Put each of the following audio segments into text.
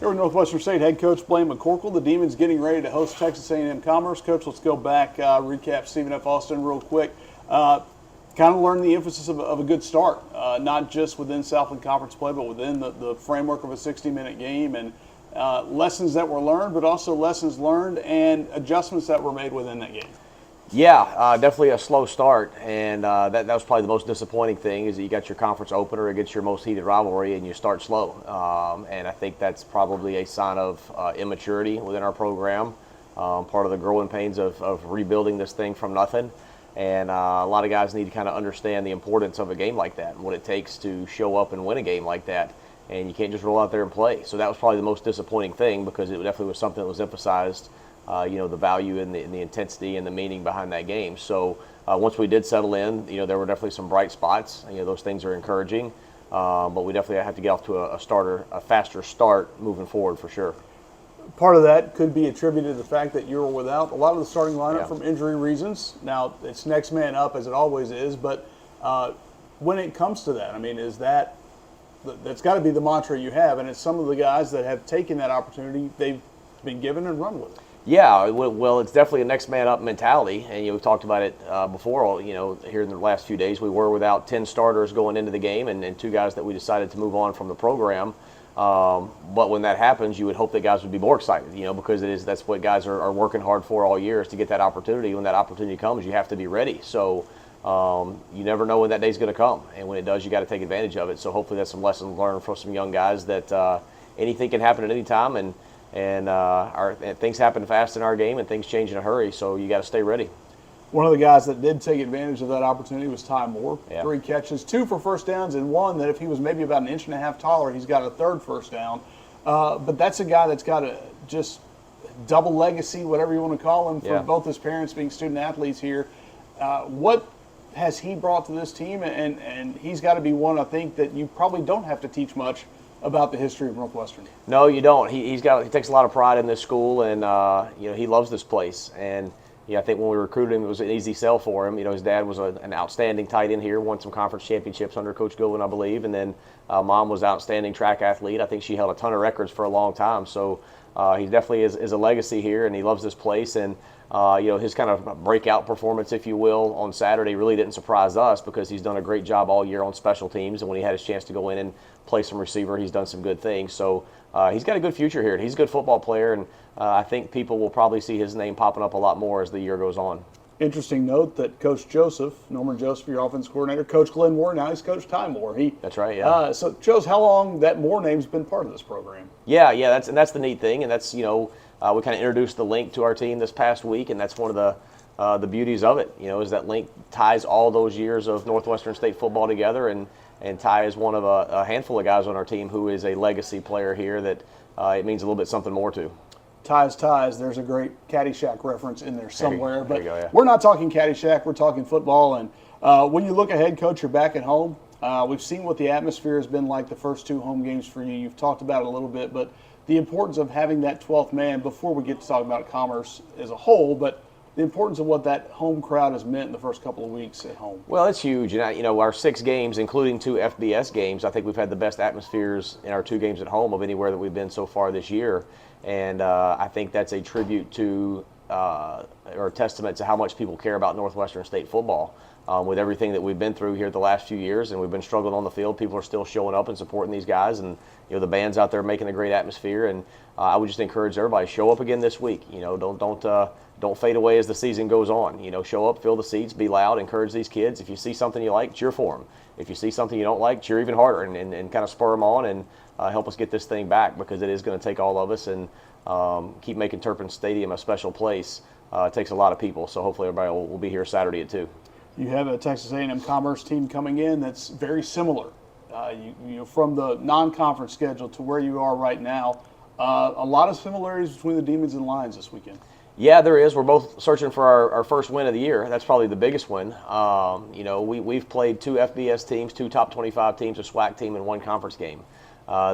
Here with Northwestern State head coach Blaine McCorkle. The Demons getting ready to host Texas A&M-Commerce. Coach, let's go back, recap Stephen F. Austin real quick. Kind of learn the emphasis of a good start, not just within Southland Conference play, but within the framework of a 60-minute game, and lessons that were learned, but also lessons learned and adjustments that were made within that game. Yeah, definitely a slow start, and that was probably the most disappointing thing is that you got your conference opener against your most heated rivalry and you start slow. And I think that's probably a sign of immaturity within our program, part of the growing pains of rebuilding this thing from nothing. And a lot of guys need to kind of understand the importance of a game like that and what it takes to show up and win a game like that. And you can't just roll out there and play. So that was probably the most disappointing thing because it definitely was something that was emphasized. The value and the intensity and the meaning behind that game. So once we did settle in, there were definitely some bright spots. Those things are encouraging, but we definitely have to get off to a faster start moving forward for sure. Part of that could be attributed to the fact that you were without a lot of the starting lineup from injury reasons. Now it's next man up as it always is, but when it comes to that, I mean, that's got to be the mantra you have, and it's some of the guys that have taken that opportunity, they've been given and run with it. Yeah, well, it's definitely a next man up mentality, and we've talked about it before. Here in the last few days, we were without 10 starters going into the game, and 2 guys that we decided to move on from the program. But when that happens, you would hope that guys would be more excited, because that's what guys are working hard for all year is to get that opportunity. When that opportunity comes, you have to be ready. So you never know when that day's going to come, and when it does, you got to take advantage of it. So hopefully, that's some lessons learned from some young guys that anything can happen at any time, and things happen fast in our game, and things change in a hurry, so you got to stay ready. One of the guys that did take advantage of that opportunity was Tai Moore. Yeah. 3 catches, 2 for first downs, and 1 that if he was maybe about 1.5 inches taller, he's got a 3rd first down. But that's a guy that's got a just double legacy, whatever you want to call him, for both his parents being student athletes here. What has he brought to this team? And he's got to be one, I think, that you probably don't have to teach much about the history of Northwestern. No, you don't. He takes a lot of pride in this school, and he loves this place. And I think when we recruited him, it was an easy sell for him. His dad was an outstanding tight end here, won some conference championships under Coach Govan, I believe, and then mom was an outstanding track athlete. I think she held a ton of records for a long time. So he definitely is a legacy here, and he loves this place. And his kind of breakout performance, if you will, on Saturday really didn't surprise us because he's done a great job all year on special teams. And when he had his chance to go in and play some receiver, he's done some good things. So he's got a good future here. He's a good football player, and I think people will probably see his name popping up a lot more as the year goes on. Interesting note that Coach Norman Joseph, your offensive coordinator, Coach Glenn Moore, now he's Coach Tai Moore. That's right, yeah. So it shows how long that Moore name's been part of this program. Yeah, that's the neat thing, and that's, we kind of introduced the link to our team this past week, and that's one of the beauties of it, is that link ties all those years of Northwestern State football together, and Tai is one of a handful of guys on our team who is a legacy player here that it means a little bit something more to. Ties. There's a great Caddyshack reference in there somewhere. There you go, yeah. We're not talking Caddyshack. We're talking football. And when you look ahead, Coach, you're back at home. We've seen what the atmosphere has been like the first 2 home games for you. You've talked about it a little bit, but the importance of having that 12th man before we get to talk about Commerce as a whole, but the importance of what that home crowd has meant in the first couple of weeks at home. Well, it's huge. And, our 6 games, including 2 FBS games, I think we've had the best atmospheres in our 2 games at home of anywhere that we've been so far this year. And I think that's a tribute to or a testament to how much people care about Northwestern State football. With everything that we've been through here the last few years, and we've been struggling on the field, people are still showing up and supporting these guys, and the band's out there making a great atmosphere. And I would just encourage everybody, show up again this week. Don't fade away as the season goes on. Show up, fill the seats, be loud, encourage these kids. If you see something you like, cheer for them. If you see something you don't like, cheer even harder and kind of spur them on and help us get this thing back, because it is going to take all of us, and keep making Turpin Stadium a special place. It takes a lot of people, so hopefully everybody will be here Saturday at 2. You have a Texas A&M-Commerce team coming in that's very similar. From the non-conference schedule to where you are right now, a lot of similarities between the Demons and Lions this weekend. Yeah, there is. We're both searching for our first win of the year. That's probably the biggest win. We've played 2 FBS teams, 2 top 25 teams, a SWAC team, and 1 conference game.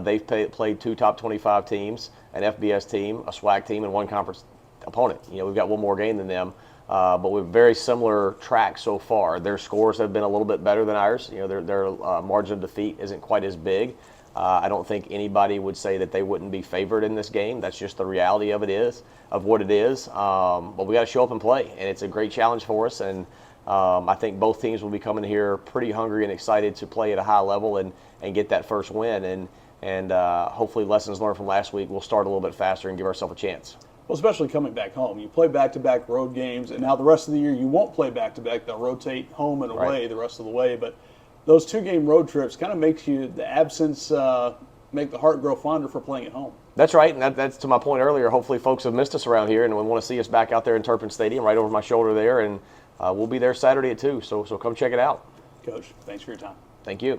They've played 2 top 25 teams, an FBS team, a SWAC team, and 1 conference opponent. We've got 1 more game than them. But we're very similar tracks so far. Their scores have been a little bit better than ours. Their margin of defeat isn't quite as big. I don't think anybody would say that they wouldn't be favored in this game. That's just the reality of what it is. But we got to show up and play, and it's a great challenge for us. And I think both teams will be coming here pretty hungry and excited to play at a high level and get that first win. And hopefully lessons learned from last week will start a little bit faster and give ourselves a chance. Well, especially coming back home. You play back-to-back road games, and now the rest of the year you won't play back-to-back. They'll rotate home and away the rest of the way. But those 2-game road trips kind of makes you, the absence, make the heart grow fonder for playing at home. That's right, and that's to my point earlier. Hopefully folks have missed us around here and want to see us back out there in Turpin Stadium, right over my shoulder there. And we'll be there Saturday at 2, so come check it out. Coach, thanks for your time. Thank you.